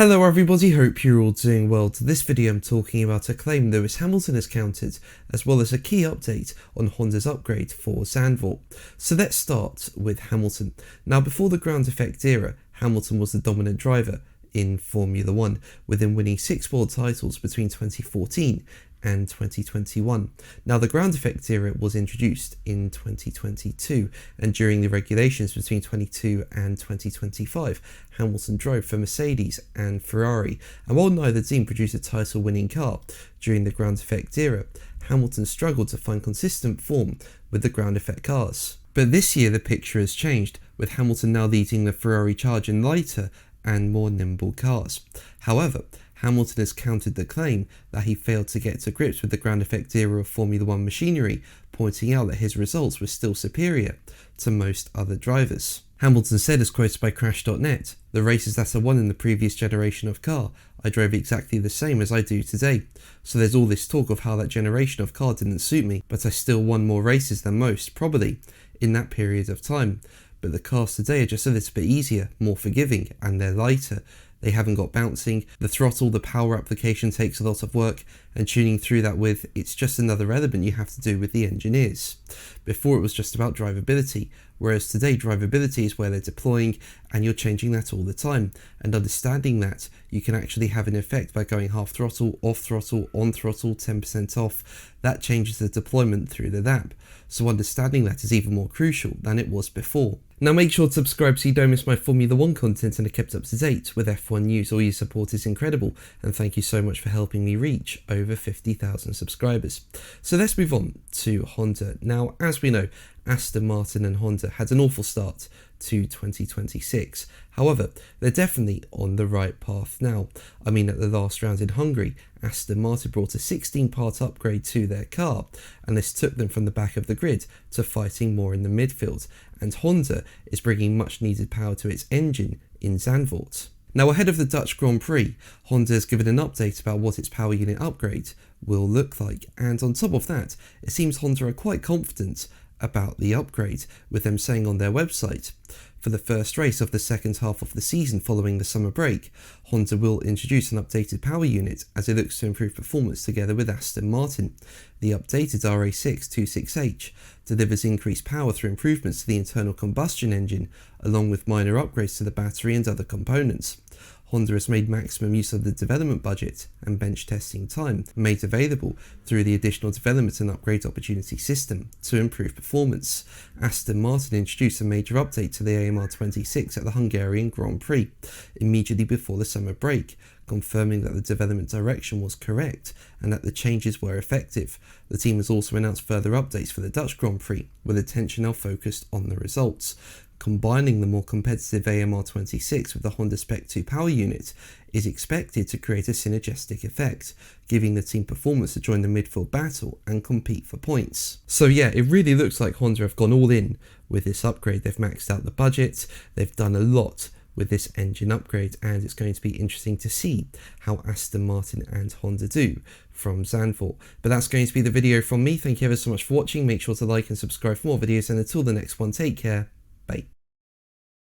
Hello everybody, hope you're all doing well. To this video I'm talking about a claim Lewis Hamilton has countered, as well as a key update on Honda's upgrade for Zandvoort. So let's start with Hamilton. Now before the ground effect era, Hamilton was the dominant driver in Formula 1, with him winning 6 world titles between 2014 and 2021. Now the ground effect era was introduced in 2022, and during the regulations between 22 and 2025, Hamilton drove for Mercedes and Ferrari, and while neither team produced a title winning car during the ground effect era, Hamilton struggled to find consistent form with the ground effect cars. But this year the picture has changed, with Hamilton now leading the Ferrari charge in lighter and more nimble cars. However, Hamilton has countered the claim that he failed to get to grips with the ground effect era of Formula 1 machinery, pointing out that his results were still superior to most other drivers. Hamilton said, as quoted by Crash.net, "The races that I won in the previous generation of car, I drove exactly the same as I do today. So there's all this talk of how that generation of car didn't suit me, but I still won more races than most, probably, in that period of time. But the cars today are just a little bit easier, more forgiving, and they're lighter. They haven't got bouncing, the throttle, the power application takes a lot of work, and tuning through that it's just another element you have to do with the engineers. Before it was just about drivability, whereas today drivability is where they're deploying and you're changing that all the time. And understanding that, you can actually have an effect by going half throttle, off throttle, on throttle, 10% off. That changes the deployment through the app. So understanding that is even more crucial than it was before. Now make sure to subscribe so you don't miss my Formula 1 content and are kept up to date with F1 news. All your support is incredible, and thank you so much for helping me reach over 50,000 subscribers. So let's move on to Honda. Now, as we know, Aston Martin and Honda had an awful start to 2026. However, they're definitely on the right path now. I mean, at the last round in Hungary, Aston Martin brought a 16-part upgrade to their car, and this took them from the back of the grid to fighting more in the midfield. And Honda is bringing much needed power to its engine in Zandvoort. Now, ahead of the Dutch Grand Prix, Honda has given an update about what its power unit upgrade will look like, and on top of that, it seems Honda are quite confident about the upgrade, with them saying on their website, for the first race of the second half of the season following the summer break, Honda will introduce an updated power unit as it looks to improve performance together with Aston Martin. The updated RA626H delivers increased power through improvements to the internal combustion engine, along with minor upgrades to the battery and other components. Honda has made maximum use of the development budget and bench testing time made available through the additional development and upgrade opportunity system to improve performance. Aston Martin introduced a major update to the AMR26 at the Hungarian Grand Prix immediately before the summer break, confirming that the development direction was correct and that the changes were effective. The team has also announced further updates for the Dutch Grand Prix, with attention now focused on the results. Combining the more competitive AMR26 with the Honda Spec 2 power unit is expected to create a synergistic effect, giving the team performance to join the midfield battle and compete for points. So yeah, it really looks like Honda have gone all in with this upgrade. They've maxed out the budget, they've done a lot with this engine upgrade, and it's going to be interesting to see how Aston Martin and Honda do from Zandvoort. But that's going to be the video from me. Thank you ever so much for watching. Make sure to like and subscribe for more videos, and until the next one, take care. Bye.